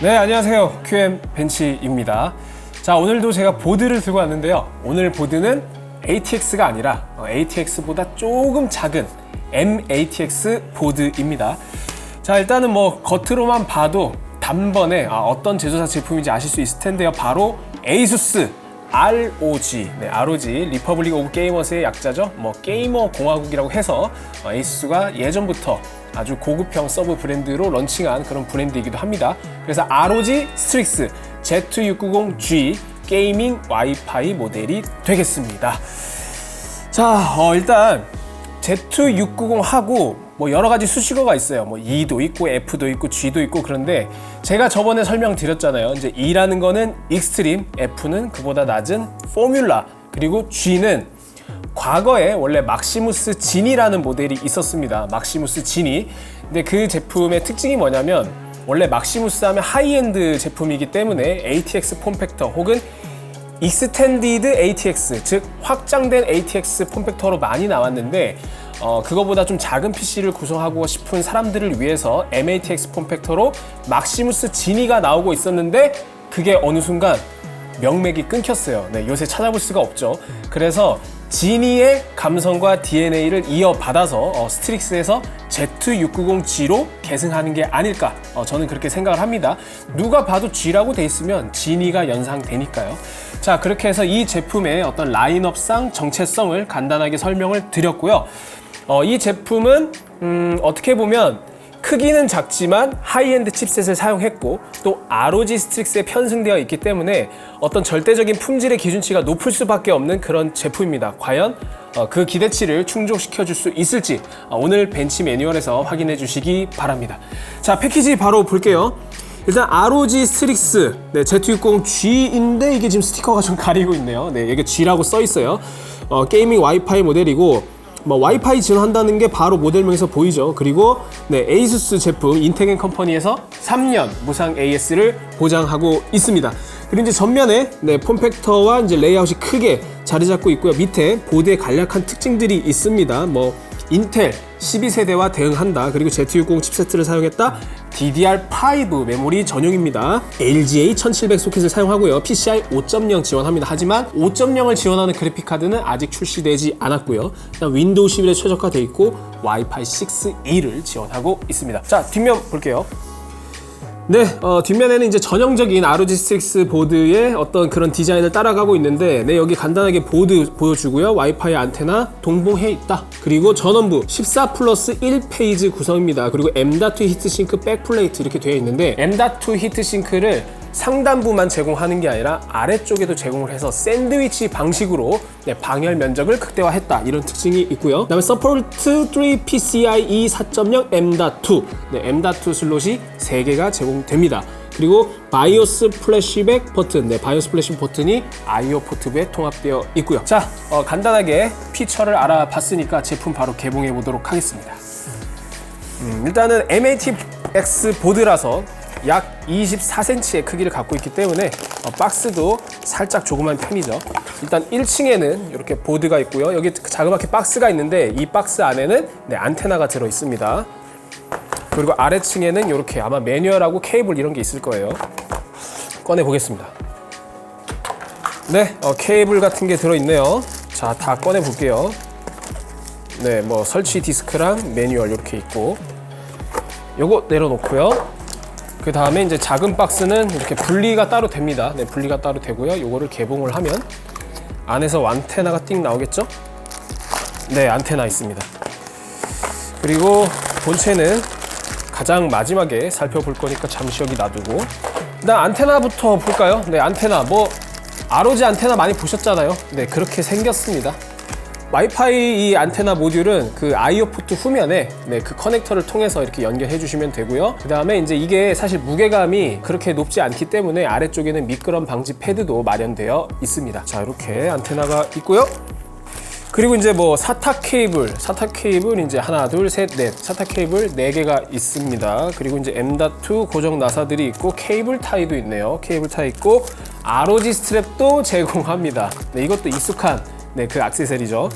네, 안녕하세요. QM 벤치입니다. 자, 오늘도 제가 보드를 들고 왔는데요. 오늘 보드는 ATX가 아니라 ATX보다 조금 작은 MATX 보드입니다. 자, 일단은 뭐 겉으로만 봐도 단번에 어떤 제조사 제품인지 아실 수 있을 텐데요. 바로 ASUS ROG, ROG 리퍼블릭 오브 게이머스의 약자죠. 게이머 공화국이라고 해서 ASUS가 예전부터 아주 고급형 서브 브랜드로 런칭한 그런 브랜드이기도 합니다. 그래서 ROG 스트릭스 Z690G 게이밍 와이파이 모델이 되겠습니다. 자, 일단 Z690하고 여러 가지 수식어가 있어요. E도 있고 F도 있고 G도 있고. 그런데 제가 저번에 설명드렸잖아요. 이제 E라는 거는 익스트림, F는 그보다 낮은 포뮬라, 그리고 G는 과거에 원래 막시무스 진이라는 모델이 있었습니다. 막시무스 진이. 근데 그 제품의 특징이 뭐냐면 원래 막시무스 하면 하이엔드 제품이기 때문에 ATX 폼팩터 혹은 익스텐디드 ATX, 즉 확장된 ATX 폼팩터로 많이 나왔는데 그거보다 좀 작은 PC를 구성하고 싶은 사람들을 위해서 MATX 폼팩터로 막시무스 지니가 나오고 있었는데 그게 어느 순간 명맥이 끊겼어요. 네, 요새 찾아볼 수가 없죠. 그래서 지니의 감성과 DNA를 이어받아서 스트릭스에서 Z690G로 계승하는 게 아닐까, 저는 그렇게 생각을 합니다. 누가 봐도 G라고 돼 있으면 지니가 연상되니까요. 자, 그렇게 해서 이 제품의 어떤 라인업상 정체성을 간단하게 설명을 드렸고요. 이 제품은 어떻게 보면 크기는 작지만 하이엔드 칩셋을 사용했고 또 ROG 스트릭스에 편승되어 있기 때문에 어떤 절대적인 품질의 기준치가 높을 수밖에 없는 그런 제품입니다. 과연 그 기대치를 충족시켜 줄 수 있을지 오늘 벤치 매뉴얼에서 확인해 주시기 바랍니다. 자, 패키지 바로 볼게요. 일단 ROG 스트릭스 Z690G인데 이게 지금 스티커가 좀 가리고 있네요. 네, 이게 G라고 써 있어요. 게이밍 와이파이 모델이고 와이파이 지원한다는 게 바로 모델명에서 보이죠. 그리고 ASUS 제품 인텍앤 컴퍼니에서 3년 무상 AS를 보장하고 있습니다. 그리고 이제 전면에 폼팩터와 이제 레이아웃이 크게 자리 잡고 있고요. 밑에 보드의 간략한 특징들이 있습니다. 인텔 12세대와 대응한다. 그리고 Z690 칩세트를 사용했다. DDR5 메모리 전용입니다. LGA 1700 소켓을 사용하고요. PCI 5.0 지원합니다. 하지만 5.0을 지원하는 그래픽카드는 아직 출시되지 않았고요. 윈도우 11에 최적화되어 있고 와이파이 6E를 지원하고 있습니다. 자, 뒷면 볼게요. 네, 뒷면에는 이제 전형적인 ROG 스트릭스 보드의 어떤 그런 디자인을 따라가고 있는데, 여기 간단하게 보드 보여주고요. 와이파이 안테나 동봉해 있다. 그리고 전원부 14플러스 1페이지 구성입니다. 그리고 M.2 히트싱크 백플레이트 이렇게 되어 있는데, M.2 히트싱크를 상단부만 제공하는 게 아니라 아래쪽에도 제공을 해서 샌드위치 방식으로 방열 면적을 극대화했다, 이런 특징이 있고요. 그 다음에 서포트 3 PCIe 4.0 M.2 M.2 슬롯이 3개가 제공됩니다. 그리고 바이오스 플래시백 버튼, 바이오스 플래시백 버튼이 I/O 포트부에 통합되어 있고요. 자, 간단하게 피처를 알아봤으니까 제품 바로 개봉해 보도록 하겠습니다. 일단은 MATX 보드라서 약 24cm의 크기를 갖고 있기 때문에 박스도 살짝 조그만 편이죠. 일단 1층에는 이렇게 보드가 있고요. 여기 자그맣게 박스가 있는데 이 박스 안에는 안테나가 들어 있습니다. 그리고 아래층에는 이렇게 아마 매뉴얼하고 케이블 이런 게 있을 거예요. 꺼내 보겠습니다. 네, 케이블 같은 게 들어 있네요. 자, 다 꺼내 볼게요. 네, 설치 디스크랑 매뉴얼 이렇게 있고, 요거 내려놓고요. 그 다음에 이제 작은 박스는 이렇게 분리가 따로 됩니다. 분리가 따로 되고요. 요거를 개봉을 하면 안에서 안테나가 띵 나오겠죠? 네, 안테나 있습니다. 그리고 본체는 가장 마지막에 살펴볼 거니까 잠시 여기 놔두고, 일단 안테나부터 볼까요? 안테나 ROG 안테나 많이 보셨잖아요. 그렇게 생겼습니다. 와이파이 이 안테나 모듈은 그 I/O 포트 후면에 그 커넥터를 통해서 이렇게 연결해 주시면 되고요. 그 다음에 이제 이게 사실 무게감이 그렇게 높지 않기 때문에 아래쪽에는 미끄럼 방지 패드도 마련되어 있습니다. 자, 이렇게 안테나가 있고요. 그리고 이제 사타 케이블 이제 하나, 둘, 셋, 넷, 사타 케이블 4개가 있습니다. 그리고 이제 M.2 고정 나사들이 있고 케이블 타이도 있네요. 케이블 타이 있고 ROG 스트랩도 제공합니다. 이것도 익숙한 그 액세서리죠.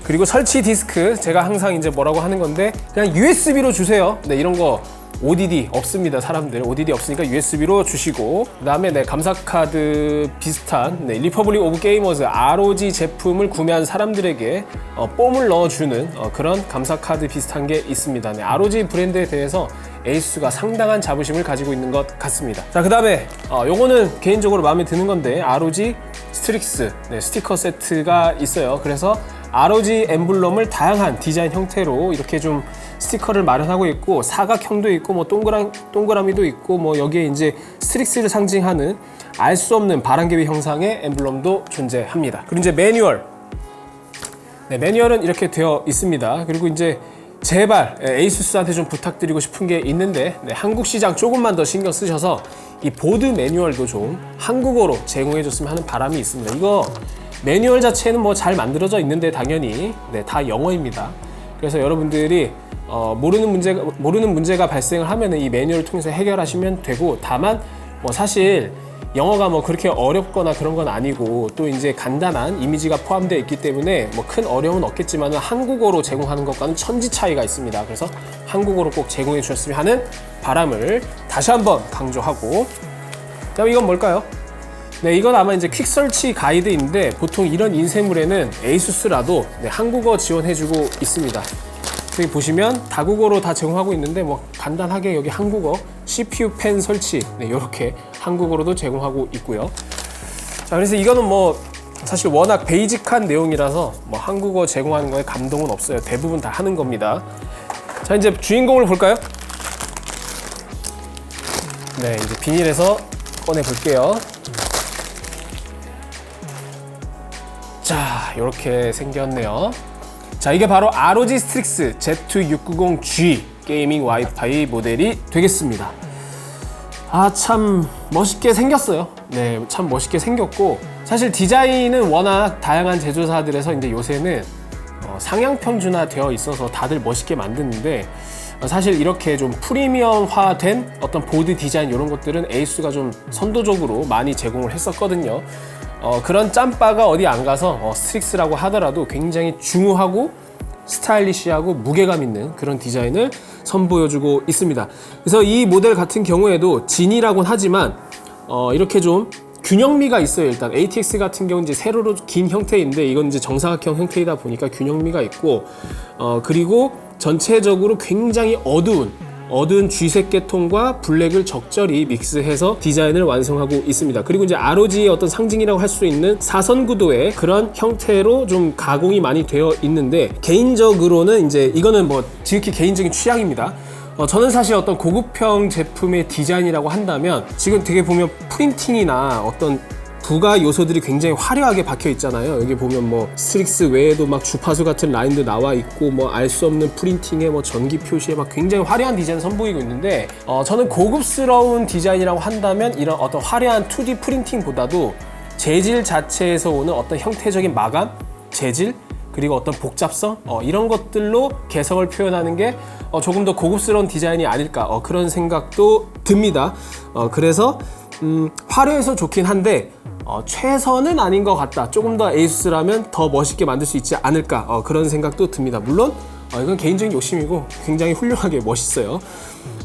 그리고 설치 디스크, 제가 항상 이제 뭐라고 하는 건데 그냥 USB로 주세요. 이런 거 ODD 없습니다. 사람들 ODD 없으니까 USB로 주시고, 그 다음에 네, 감사카드 비슷한 네, 리퍼블릭 오브 게이머즈 ROG 제품을 구매한 사람들에게 뽐을 넣어주는 그런 감사카드 비슷한 게 있습니다. 네, ROG 브랜드에 대해서 에이수가 상당한 자부심을 가지고 있는 것 같습니다. 자, 그 다음에 요거는 개인적으로 마음에 드는 건데, ROG 스트릭스 네, 스티커 세트가 있어요. 그래서 ROG 엠블럼을 다양한 디자인 형태로 이렇게 좀 스티커를 마련하고 있고, 사각형도 있고 뭐 동그라미도 있고, 뭐 여기에 이제 스트릭스를 상징하는 알 수 없는 바람개비 형상의 엠블럼도 존재합니다. 그리고 이제 매뉴얼. 네, 매뉴얼은 이렇게 되어 있습니다. 그리고 이제 제발 에이수스한테 좀 부탁드리고 싶은 게 있는데, 네, 한국 시장 조금만 더 신경 쓰셔서 이 보드 매뉴얼도 좀 한국어로 제공해 줬으면 하는 바람이 있습니다. 이거 매뉴얼 자체는 뭐 잘 만들어져 있는데 당연히 네, 다 영어입니다. 그래서 여러분들이 모르는 문제가 발생을 하면은 이 매뉴얼을 통해서 해결하시면 되고, 다만 뭐 사실 영어가 뭐 그렇게 어렵거나 그런 건 아니고, 또 이제 간단한 이미지가 포함되어 있기 때문에 뭐 큰 어려움은 없겠지만 한국어로 제공하는 것과는 천지 차이가 있습니다. 그래서 한국어로 꼭 제공해 주셨으면 하는 바람을 다시 한번 강조하고, 그다음 이건 뭘까요? 네, 이건 아마 이제 퀵서치 가이드인데, 보통 이런 인쇄물에는 에이수스라도 네, 한국어 지원해주고 있습니다. 여기 보시면 다국어로 다 제공하고 있는데, 뭐 간단하게 여기 한국어 CPU 펜 설치 네, 이렇게 한국어로도 제공하고 있고요. 자, 그래서 이거는 뭐 사실 워낙 베이직한 내용이라서 뭐 한국어 제공하는 거에 감동은 없어요. 대부분 다 하는 겁니다. 자, 이제 주인공을 볼까요? 네, 이제 비닐에서 꺼내 볼게요. 자, 이렇게 생겼네요. 자, 이게 바로 ROG 스트릭스 Z690G 게이밍 와이파이 모델이 되겠습니다. 아, 참 멋있게 생겼어요. 네, 참 멋있게 생겼고, 사실 디자인은 워낙 다양한 제조사들에서 이제 요새는 상향 평준화 되어 있어서 다들 멋있게 만드는데, 사실 이렇게 좀 프리미엄화된 어떤 보드 디자인 이런 것들은 에이수가 좀 선도적으로 많이 제공을 했었거든요. 그런 짬바가 어디 안 가서 스트릭스라고 하더라도 굉장히 중후하고 스타일리시하고 무게감 있는 그런 디자인을 선보여주고 있습니다. 그래서 이 모델 같은 경우에도 진이라고는 하지만 이렇게 좀 균형미가 있어요. 일단 ATX 같은 경우는 이제 세로로 긴 형태인데, 이건 이제 정사각형 형태이다 보니까 균형미가 있고, 그리고 전체적으로 굉장히 어두운 쥐색 계통과 블랙을 적절히 믹스해서 디자인을 완성하고 있습니다. 그리고 이제 ROG의 어떤 상징이라고 할 수 있는 사선 구도의 그런 형태로 좀 가공이 많이 되어 있는데, 개인적으로는 이제 이거는 뭐 지극히 개인적인 취향입니다. 저는 사실 어떤 고급형 제품의 디자인이라고 한다면, 지금 되게 보면 프린팅이나 어떤 부가 요소들이 굉장히 화려하게 박혀 있잖아요. 여기 보면 뭐 스트릭스 외에도 막 주파수 같은 라인도 나와 있고, 뭐 알 수 없는 프린팅에 뭐 전기 표시에 막 굉장히 화려한 디자인을 선보이고 있는데, 저는 고급스러운 디자인이라고 한다면 이런 어떤 화려한 2D 프린팅보다도 재질 자체에서 오는 어떤 형태적인 마감, 재질, 그리고 어떤 복잡성 이런 것들로 개성을 표현하는 게 조금 더 고급스러운 디자인이 아닐까 그런 생각도 듭니다. 그래서 화려해서 좋긴 한데 최선은 아닌 것 같다. 조금 더 에이수스라면 더 멋있게 만들 수 있지 않을까 그런 생각도 듭니다. 물론 이건 개인적인 욕심이고 굉장히 훌륭하게 멋있어요.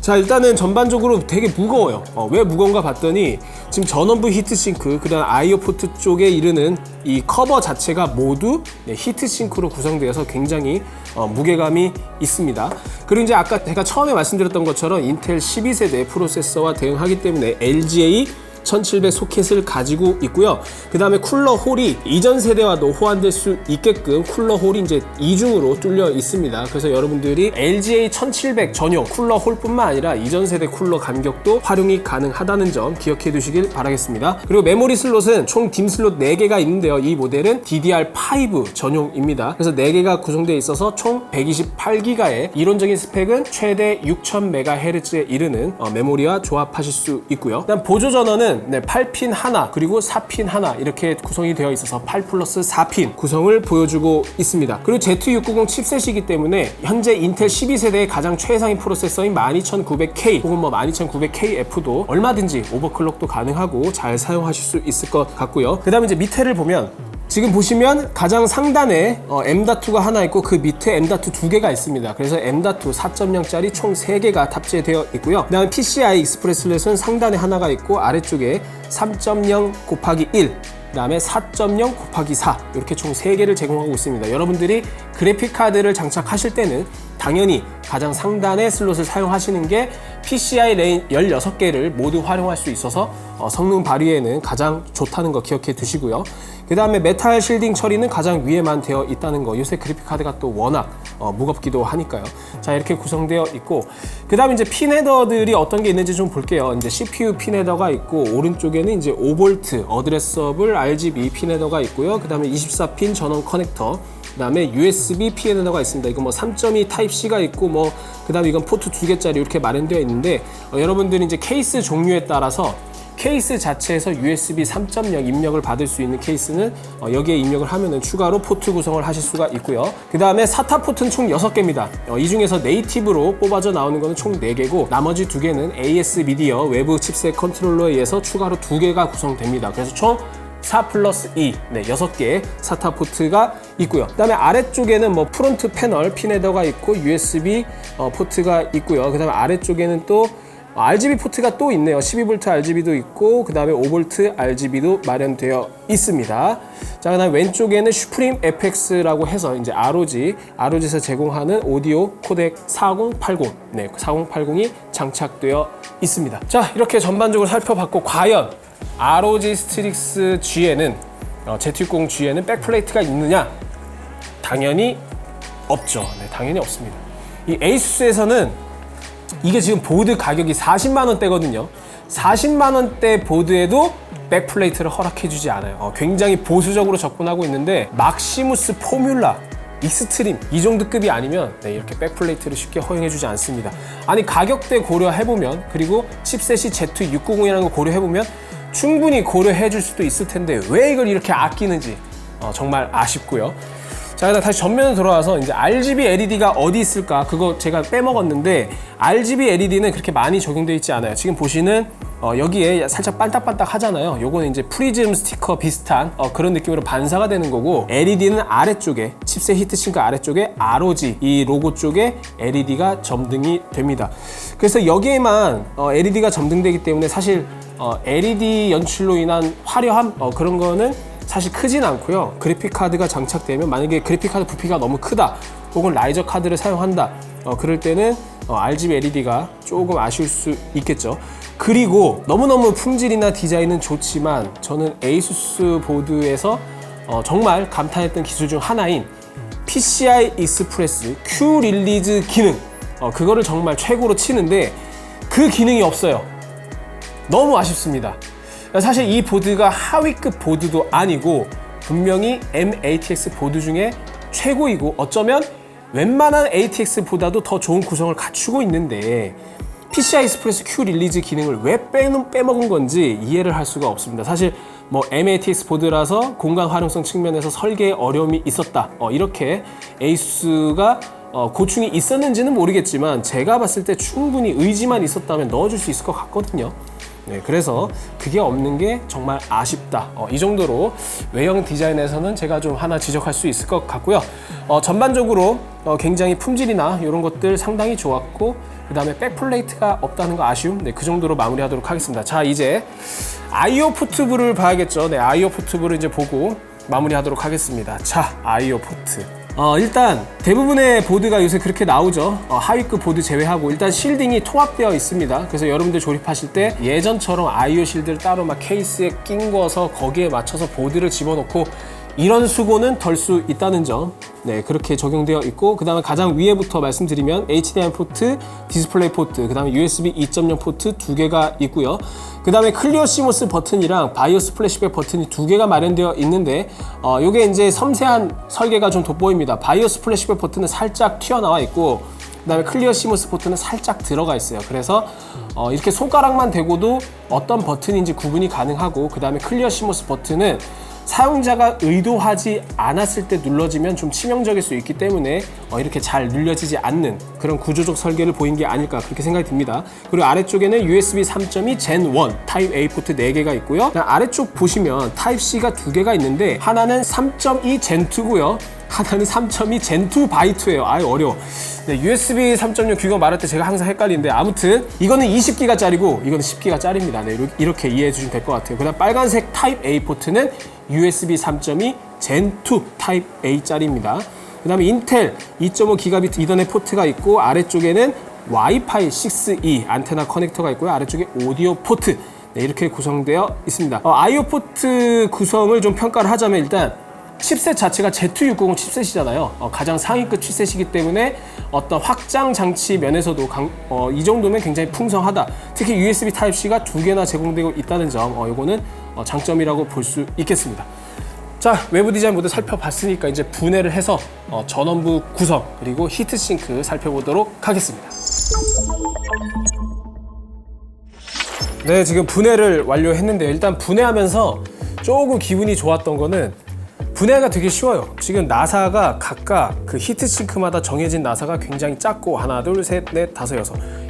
자, 일단은 전반적으로 되게 무거워요. 왜 무거운가 봤더니 지금 전원부 히트싱크, 그 다음 아이오 포트 쪽에 이르는 이 커버 자체가 모두 히트싱크로 구성되어서 굉장히 무게감이 있습니다. 그리고 이제 아까 제가 처음에 말씀드렸던 것처럼 인텔 12세대 프로세서와 대응하기 때문에 LGA 1700 소켓을 가지고 있고요. 그 다음에 쿨러 홀이 이전 세대와도 호환될 수 있게끔 쿨러 홀이 이제 이중으로 뚫려 있습니다. 그래서 여러분들이 LGA 1700 전용 쿨러 홀뿐만 아니라 이전 세대 쿨러 간격도 활용이 가능하다는 점 기억해 두시길 바라겠습니다. 그리고 메모리 슬롯은 총 딤 슬롯 4개가 있는데요. 이 모델은 DDR5 전용입니다. 그래서 4개가 구성되어 있어서 총 128기가의 이론적인 스펙은 최대 6000MHz에 이르는 메모리와 조합하실 수 있고요. 일단 보조 전원은 8핀 하나 그리고 4핀 하나 이렇게 구성이 되어 있어서 8 플러스 4핀 구성을 보여주고 있습니다. 그리고 Z690 칩셋이기 때문에 현재 인텔 12세대의 가장 최상위 프로세서인 12900K 혹은 뭐 12900KF도 얼마든지 오버클럭도 가능하고 잘 사용하실 수 있을 것 같고요. 그 다음에 이제 밑에를 보면 지금 보시면 가장 상단에 M.2가 하나 있고 그 밑에 M.2 두 개가 있습니다. 그래서 M.2 4.0짜리 총 3개가 탑재되어 있고요. 그 다음에 PCI 익스프레스 렛은 상단에 하나가 있고 아래쪽에 3.0 곱하기 1, 그 다음에 4.0 곱하기 4 이렇게 총 3개를 제공하고 있습니다. 여러분들이 그래픽카드를 장착하실 때는 당연히 가장 상단의 슬롯을 사용하시는 게 PCI 레인 16개를 모두 활용할 수 있어서 성능 발휘에는 가장 좋다는 거 기억해 두시고요. 그 다음에 메탈 실딩 처리는 가장 위에만 되어 있다는 거. 요새 그래픽카드가 또 워낙 무겁기도 하니까요. 자, 이렇게 구성되어 있고, 그 다음에 이제 핀 헤더들이 어떤 게 있는지 좀 볼게요. 이제 CPU 핀 헤더가 있고, 오른쪽에는 이제 5V 어드레서블 RGB 핀 헤더가 있고요. 그 다음에 24핀 전원 커넥터, 그 다음에 USB 핀 헤더가 있습니다. 이거 뭐 3.2 타입C가 있고, 뭐 그 다음에 이건 포트 2개짜리 이렇게 마련되어 있는데, 여러분들이 이제 케이스 종류에 따라서 케이스 자체에서 USB 3.0 입력을 받을 수 있는 케이스는 여기에 입력을 하면은 추가로 포트 구성을 하실 수가 있고요. 그 다음에 SATA 포트는 총 6개입니다. 이 중에서 네이티브로 뽑아져 나오는 거는 총 4개고 나머지 2개는 AS 미디어 외부 칩셋 컨트롤러에 의해서 추가로 2개가 구성됩니다. 그래서 총 4 플러스 2, 네, 6개의 SATA 포트가 있고요. 그 다음에 아래쪽에는 뭐 프론트 패널 핀 헤더가 있고 USB 포트가 있고요. 그 다음에 아래쪽에는 또 RGB 포트가 또 있네요. 12V RGB도 있고 그 다음에 5V RGB도 마련되어 있습니다. 자, 그 다음에 왼쪽에는 슈프림 FX라고 해서 이제 ROG에서 제공하는 오디오 코덱 4080, 네, 4080이 장착되어 있습니다. 자, 이렇게 전반적으로 살펴봤고, 과연 ROG 스트릭스 G에는 Z60G에는 백플레이트가 있느냐? 당연히 없죠. 네, 당연히 없습니다. 이 에이수스에서는 이게 지금 보드 가격이 40만 원대거든요. 40만 원대 보드에도 백플레이트를 허락해주지 않아요. 굉장히 보수적으로 접근하고 있는데 막시무스 포뮬라 익스트림 이 정도 급이 아니면 네, 이렇게 백플레이트를 쉽게 허용해주지 않습니다. 아니, 가격대 고려해보면, 그리고 칩셋이 Z690이라는 거 고려해보면 충분히 고려해줄 수도 있을 텐데 왜 이걸 이렇게 아끼는지 정말 아쉽고요. 자, 그다음 다시 전면으로 돌아와서 이제 RGB LED가 어디 있을까? 그거 제가 빼먹었는데, RGB LED는 그렇게 많이 적용되어 있지 않아요. 지금 보시는 여기에 살짝 반딱반딱 하잖아요. 요거는 이제 프리즘 스티커 비슷한 그런 느낌으로 반사가 되는 거고, LED는 아래쪽에, 칩셋 히트싱크 아래쪽에 ROG 이 로고 쪽에 LED가 점등이 됩니다. 그래서 여기에만 LED가 점등되기 때문에 사실 LED 연출로 인한 화려함 그런 거는 사실 크진 않고요. 그래픽카드가 장착되면, 만약에 그래픽카드 부피가 너무 크다 혹은 라이저 카드를 사용한다 그럴 때는 RGB LED가 조금 아쉬울 수 있겠죠. 그리고 너무너무 품질이나 디자인은 좋지만 저는 에이수스 보드에서 정말 감탄했던 기술 중 하나인 PCI 익스프레스 Q 릴리즈 기능, 그거를 정말 최고로 치는데 그 기능이 없어요. 너무 아쉽습니다. 사실 이 보드가 하위급 보드도 아니고 분명히 M-ATX 보드 중에 최고이고, 어쩌면 웬만한 ATX보다도 더 좋은 구성을 갖추고 있는데 PCI 익스프레스 Q 릴리즈 기능을 왜 빼먹은 건지 이해를 할 수가 없습니다. 사실 뭐 M-ATX 보드라서 공간 활용성 측면에서 설계에 어려움이 있었다, 이렇게 에이수스가 고충이 있었는지는 모르겠지만 제가 봤을 때 충분히 의지만 있었다면 넣어줄 수 있을 것 같거든요. 네, 그래서 그게 없는 게 정말 아쉽다. 이 정도로 외형 디자인에서는 제가 좀 하나 지적할 수 있을 것 같고요. 전반적으로 굉장히 품질이나 이런 것들 상당히 좋았고, 그 다음에 백플레이트가 없다는 거 아쉬움. 네, 그 정도로 마무리하도록 하겠습니다. 자, 이제 IO 포트부를 봐야겠죠. 네, IO 포트부를 이제 보고 마무리하도록 하겠습니다. 자, IO 포트. 일단 대부분의 보드가 요새 그렇게 나오죠. 하위급 보드 제외하고 일단 실딩이 통합되어 있습니다. 그래서 여러분들 조립하실 때 예전처럼 IO 실드를 따로 막 케이스에 낀거서 거기에 맞춰서 보드를 집어넣고 이런 수고는 덜 수 있다는 점, 네, 그렇게 적용되어 있고, 그 다음에 가장 위에부터 말씀드리면 HDMI 포트, 디스플레이 포트, 그 다음에 USB 2.0 포트 2개가 있고요. 그 다음에 클리어 시모스 버튼이랑 바이오스 플래시백 버튼이 2개가 마련되어 있는데, 요게 이제 섬세한 설계가 좀 돋보입니다. 바이오스 플래시백 버튼은 살짝 튀어나와 있고, 그 다음에 클리어 시모스 버튼은 살짝 들어가 있어요. 그래서 이렇게 손가락만 대고도 어떤 버튼인지 구분이 가능하고, 그 다음에 클리어 시모스 버튼은 사용자가 의도하지 않았을 때 눌러지면 좀 치명적일 수 있기 때문에 이렇게 잘 눌려지지 않는 그런 구조적 설계를 보인 게 아닐까 그렇게 생각이 듭니다. 그리고 아래쪽에는 USB 3.2 Gen 1 타입 A 포트 4개가 있고요. 아래쪽 보시면 타입 C가 2개가 있는데 하나는 3.2 Gen 2고요. 하나는 3.2 Gen 2 바이트예요. 아유 어려워. 네, USB 3.0 규격 말할 때 제가 항상 헷갈리는데 아무튼 이거는 20기가짜리고 이거는 10기가짜리입니다. 네, 이렇게 이해해 주시면 될 것 같아요. 그다음 빨간색 타입 A 포트는 USB 3.2 Gen 2 타입 A짜리입니다. 그 다음에 인텔 2.5기가비트 이더넷 포트가 있고 아래쪽에는 와이파이 6E 안테나 커넥터가 있고요. 아래쪽에 오디오 포트 네, 이렇게 구성되어 있습니다. I/O 포트 구성을 좀 평가를 하자면 일단 칩셋 자체가 Z690 칩셋이잖아요. 가장 상위급 칩셋이기 때문에 어떤 확장 장치 면에서도 이 정도면 굉장히 풍성하다. 특히 USB Type-C가 2개나 제공되고 있다는 점, 이거는 장점이라고 볼 수 있겠습니다. 자, 외부 디자인 모두 살펴봤으니까 이제 분해를 해서 전원부 구성 그리고 히트싱크 살펴보도록 하겠습니다. 네, 지금 분해를 완료했는데요. 일단 분해하면서 조금 기분이 좋았던 거는 분해가 되게 쉬워요. 지금 나사가 각각 그 히트싱크마다 정해진 나사가 굉장히 작고 하나, 둘, 셋, 넷, 다섯,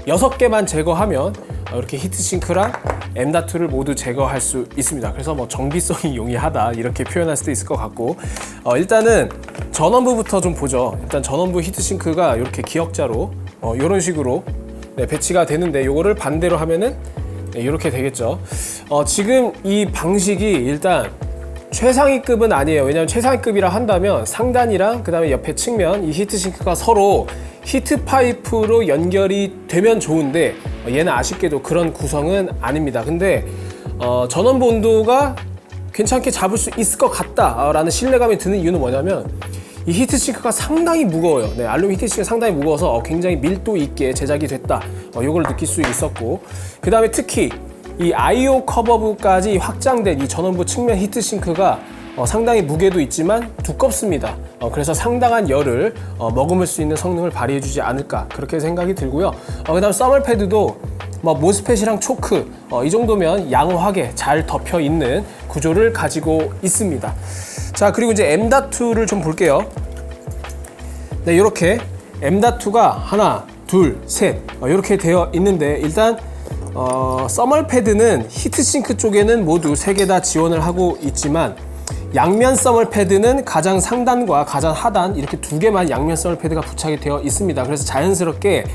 여섯 6개만 제거하면 이렇게 히트싱크랑 M.2를 모두 제거할 수 있습니다. 그래서 뭐 정비성이 용이하다 이렇게 표현할 수도 있을 것 같고 일단은 전원부부터 좀 보죠. 일단 전원부 히트싱크가 이렇게 기역자로 이런 식으로 네, 배치가 되는데 이거를 반대로 하면은 네, 이렇게 되겠죠. 지금 이 방식이 일단 최상위급은 아니에요. 왜냐하면 최상위급이라 한다면 상단이랑 그 다음에 옆에 측면 이 히트싱크가 서로 히트 파이프로 연결이 되면 좋은데 얘는 아쉽게도 그런 구성은 아닙니다. 근데 전원부 온도가 괜찮게 잡을 수 있을 것 같다라는 신뢰감이 드는 이유는 뭐냐면 이 히트싱크가 상당히 무거워요. 네, 알루미늄 히트싱크가 상당히 무거워서 굉장히 밀도 있게 제작이 됐다. 이걸 느낄 수 있었고 그 다음에 특히 이 I/O 커버부까지 확장된 이 전원부 측면 히트싱크가 상당히 무게도 있지만 두껍습니다. 그래서 상당한 열을 머금을 수 있는 성능을 발휘해주지 않을까 그렇게 생각이 들고요. 그 다음 써멀 패드도 모스펫이랑 초크 이 정도면 양호하게 잘 덮여 있는 구조를 가지고 있습니다. 자, 그리고 이제 M.2를 좀 볼게요. 네, 이렇게 M.2가 하나, 둘, 셋 이렇게 되어 있는데 일단 써멀 패드는 히트싱크 쪽에는 모두 3개 다 지원을 하고 있지만 양면 써멀 패드는 가장 상단과 가장 하단 이렇게 2개만 양면 써멀 패드가 부착이 되어 있습니다. 그래서 자연스럽게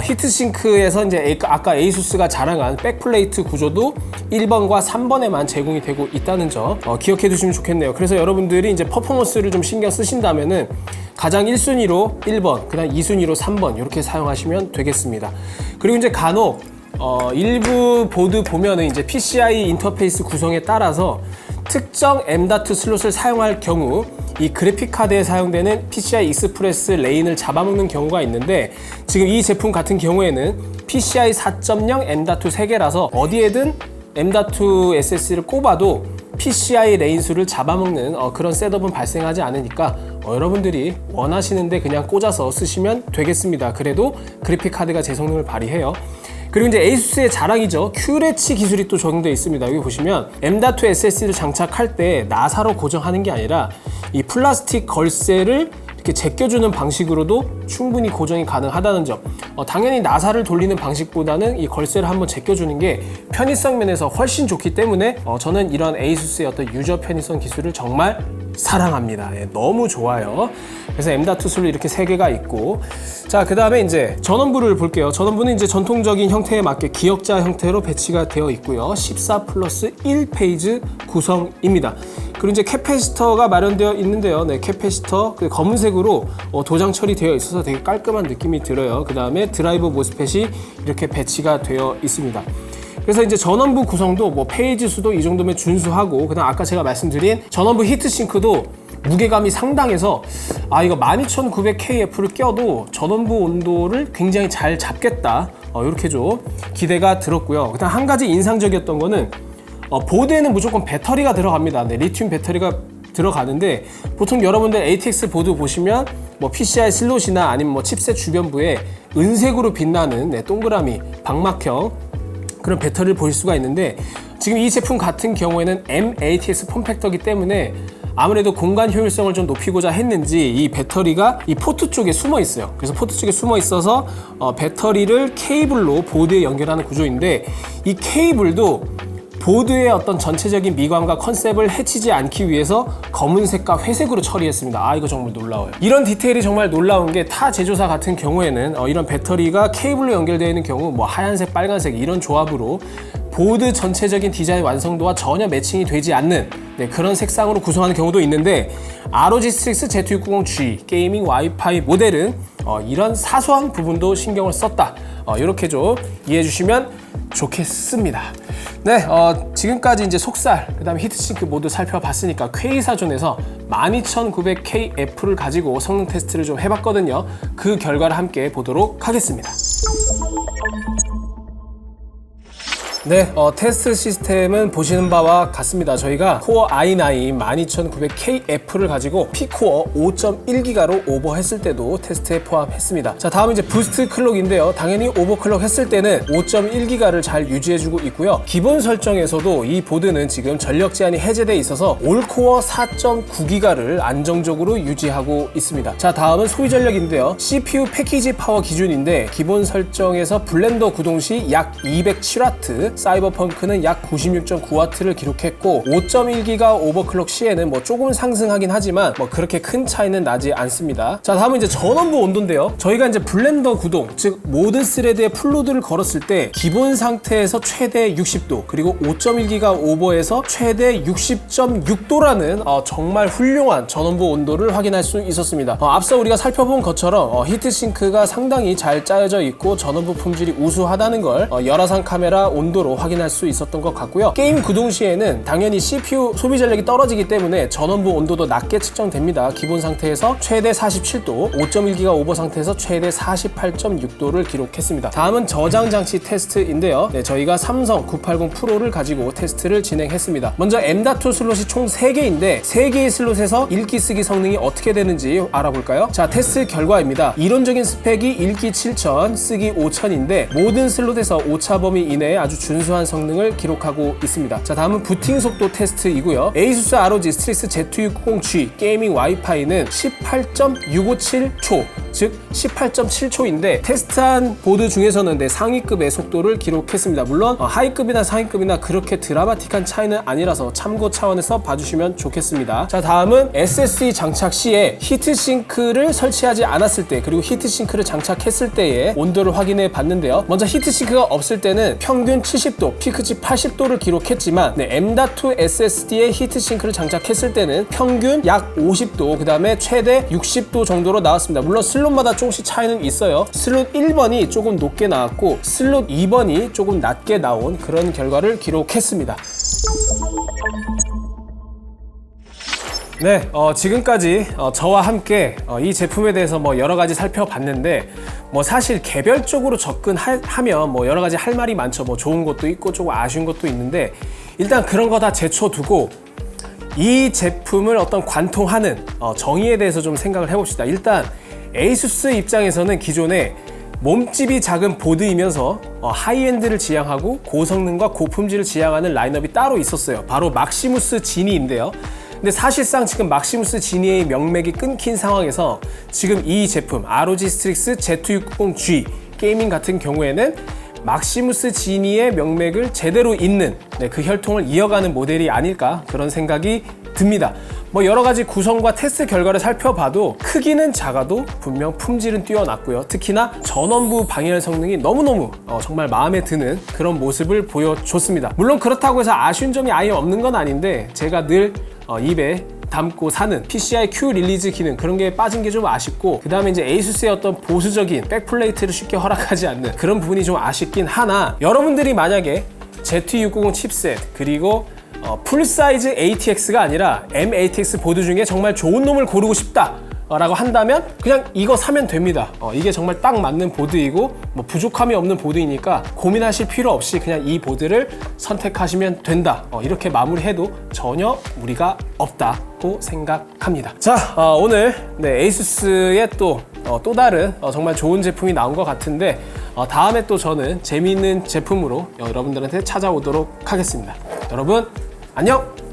히트싱크에서 이제 아까 에이수스가 자랑한 백플레이트 구조도 1번과 3번에만 제공이 되고 있다는 점 기억해 두시면 좋겠네요. 그래서 여러분들이 이제 퍼포먼스를 좀 신경 쓰신다면은 가장 1순위로 1번, 그 다음 2순위로 3번 이렇게 사용하시면 되겠습니다. 그리고 이제 간혹 일부 보드 보면은 이제 PCI 인터페이스 구성에 따라서 특정 M.2 슬롯을 사용할 경우 이 그래픽 카드에 사용되는 PCI 익스프레스 레인을 잡아먹는 경우가 있는데 지금 이 제품 같은 경우에는 PCI 4.0 M.2 3개라서 어디에든 M.2 SSD를 꼽아도 PCI 레인 수를 잡아먹는 그런 셋업은 발생하지 않으니까 여러분들이 원하시는데 그냥 꽂아서 쓰시면 되겠습니다. 그래도 그래픽 카드가 제 성능을 발휘해요. 그리고 이제 에이수스의 자랑이죠. 큐레치 기술이 또 적용되어 있습니다. 여기 보시면 M.2 SSD를 장착할 때 나사로 고정하는 게 아니라 이 플라스틱 걸쇠를 이렇게 제껴주는 방식으로도 충분히 고정이 가능하다는 점. 당연히 나사를 돌리는 방식보다는 이 걸쇠를 한번 제껴주는 게 편의성 면에서 훨씬 좋기 때문에 저는 이런 에이수스의 어떤 유저 편의성 기술을 정말 사랑합니다. 예, 너무 좋아요. 그래서 M.2 슬롯 이렇게 3개가 있고 자, 그 다음에 이제 전원부를 볼게요. 전원부는 이제 전통적인 형태에 맞게 기역자 형태로 배치가 되어 있고요. 14+1 페이지 구성입니다. 그리고 이제 캐패시터가 마련되어 있는데요. 네, 캐패시터 검은색으로 도장 처리되어 있어서 되게 깔끔한 느낌이 들어요. 그 다음에 드라이버 모스펫이 이렇게 배치가 되어 있습니다. 그래서 이제 전원부 구성도 뭐 페이지 수도 이 정도면 준수하고 그다음 아까 제가 말씀드린 전원부 히트싱크도 무게감이 상당해서 이거 12900KF를 껴도 전원부 온도를 굉장히 잘 잡겠다 이렇게 좀 기대가 들었고요. 그다음 한 가지 인상적이었던 거는 보드에는 무조건 배터리가 들어갑니다. 네, 리튬 배터리가 들어가는데 보통 여러분들 ATX 보드 보시면 뭐 PCI 슬롯이나 아니면 뭐 칩셋 주변부에 은색으로 빛나는 동그라미 방막형 그런 배터리를 보실 수가 있는데 지금 이 제품 같은 경우에는 M-ATX 폼팩터이기 때문에 아무래도 공간 효율성을 좀 높이고자 했는지 이 배터리가 이 포트 쪽에 숨어 있어요. 그래서 포트 쪽에 숨어 있어서 배터리를 케이블로 보드에 연결하는 구조인데, 이 케이블도 보드의 어떤 전체적인 미관과 컨셉을 해치지 않기 위해서 검은색과 회색으로 처리했습니다. 이거 정말 놀라워요. 이런 디테일이 정말 놀라운 게, 타 제조사 같은 경우에는 이런 배터리가 케이블로 연결되어 있는 경우 뭐 하얀색, 빨간색 이런 조합으로 보드 전체적인 디자인 완성도와 전혀 매칭이 되지 않는 그런 색상으로 구성하는 경우도 있는데, ROG 스트릭스 Z690G 게이밍 와이파이 모델은 이런 사소한 부분도 신경을 썼다. 이렇게 좀 이해해 주시면 좋겠습니다. 네, 지금까지 이제 속살, 그 다음에 히트싱크 모두 살펴봤으니까 퀘이사존에서 12900KF를 가지고 성능 테스트를 좀 해봤거든요. 그 결과를 함께 보도록 하겠습니다. 네, 테스트 시스템은 보시는 바와 같습니다. 저희가 코어 i9 12900KF를 가지고 P코어 5.1GHz로 오버했을 때도 테스트에 포함했습니다. 자, 다음 이제 부스트 클럭인데요. 당연히 오버클럭 했을 때는 5.1GHz를 잘 유지해주고 있고요. 기본 설정에서도 이 보드는 지금 전력 제한이 해제돼 있어서 올코어 4.9GHz를 안정적으로 유지하고 있습니다. 자, 다음은 소비 전력인데요. CPU 패키지 파워 기준인데 기본 설정에서 블렌더 구동 시 약 207W, 사이버펑크는 약 96.9W를 기록했고 5.1GHz 오버클럭 시에는 뭐 조금 상승하긴 하지만 뭐 그렇게 큰 차이는 나지 않습니다. 자, 다음은 이제 전원부 온도인데요. 저희가 이제 블렌더 구동, 즉 모든 스레드에 풀로드를 걸었을 때 기본 상태에서 최대 60도, 그리고 5.1GHz 오버에서 최대 60.6도라는 정말 훌륭한 전원부 온도를 확인할 수 있었습니다. 앞서 우리가 살펴본 것처럼 히트싱크가 상당히 잘 짜여져 있고 전원부 품질이 우수하다는 걸 열화상 카메라 온도로 확인할 수 있었던 것 같고요. 게임 구동 시에는 당연히 CPU 소비 전력이 떨어지기 때문에 전원부 온도도 낮게 측정됩니다. 기본 상태에서 최대 47도, 5.1GHz 오버 상태에서 최대 48.6도를 기록했습니다. 다음은 저장 장치 테스트인데요. 네, 저희가 삼성 980 프로를 가지고 테스트를 진행했습니다. 먼저 M.2 슬롯이 총 3개인데 3개의 슬롯에서 읽기 쓰기 성능이 어떻게 되는지 알아볼까요? 자, 테스트 결과입니다. 이론적인 스펙이 읽기 7000, 쓰기 5000인데 모든 슬롯에서 오차 범위 이내에 아주 준수한 성능을 기록하고 있습니다. 자, 다음은 부팅 속도 테스트이고요. ASUS ROG 스트릭스 Z690G 게이밍 와이파이는 18.657초, 즉 18.7초인데 테스트한 보드 중에서는 상위급의 속도를 기록했습니다. 물론 하위급이나 상위급이나 그렇게 드라마틱한 차이는 아니라서 참고 차원에서 봐주시면 좋겠습니다. 자, 다음은 SSD 장착 시에 히트싱크를 설치하지 않았을 때, 그리고 히트싱크를 장착했을 때의 온도를 확인해 봤는데요. 먼저 히트싱크가 없을 때는 평균 70도, 피크치 80도를 기록했지만 M.2 SSD에 히트싱크를 장착했을 때는 평균 약 50도, 그 다음에 최대 60도 정도로 나왔습니다. 물론 슬롯마다 조금씩 차이는 있어요. 슬롯 1번이 조금 높게 나왔고 슬롯 2번이 조금 낮게 나온 그런 결과를 기록했습니다. 네, 지금까지 저와 함께 이 제품에 대해서 뭐 여러 가지 살펴봤는데, 뭐 사실 개별적으로 접근하면 뭐 여러 가지 할 말이 많죠. 뭐 좋은 것도 있고 조금 아쉬운 것도 있는데, 일단 그런 거 다 제쳐두고 이 제품을 어떤 관통하는 정의에 대해서 좀 생각을 해봅시다. 일단 ASUS 입장에서는 기존에 몸집이 작은 보드이면서 하이엔드를 지향하고 고성능과 고품질을 지향하는 라인업이 따로 있었어요. 바로 막시무스 지니인데요. 근데 사실상 지금 막시무스 지니의 명맥이 끊긴 상황에서 지금 이 제품 ROG 스트릭스 Z690G 게이밍 같은 경우에는 막시무스 지니의 명맥을 제대로 잇는 그 혈통을 이어가는 모델이 아닐까, 그런 생각이 듭니다. 뭐 여러 가지 구성과 테스트 결과를 살펴봐도 크기는 작아도 분명 품질은 뛰어났고요. 특히나 전원부 방열 성능이 너무너무 정말 마음에 드는 그런 모습을 보여줬습니다. 물론 그렇다고 해서 아쉬운 점이 아예 없는 건 아닌데, 제가 늘 입에 담고 사는 PCI Q 릴리즈 기능, 그런 게 빠진 게 좀 아쉽고, 그 다음에 이제 ASUS의 어떤 보수적인 백플레이트를 쉽게 허락하지 않는 그런 부분이 좀 아쉽긴 하나, 여러분들이 만약에 Z690 칩셋 그리고 풀사이즈 ATX가 아니라 M-ATX 보드 중에 정말 좋은 놈을 고르고 싶다 라고 한다면 그냥 이거 사면 됩니다. 이게 정말 딱 맞는 보드이고 뭐 부족함이 없는 보드이니까 고민하실 필요 없이 그냥 이 보드를 선택하시면 된다. 이렇게 마무리해도 전혀 무리가 없다고 생각합니다. 자, 오늘 ASUS의 또 다른 정말 좋은 제품이 나온 것 같은데, 다음에 또 저는 재미있는 제품으로 여러분들한테 찾아오도록 하겠습니다. 여러분 안녕.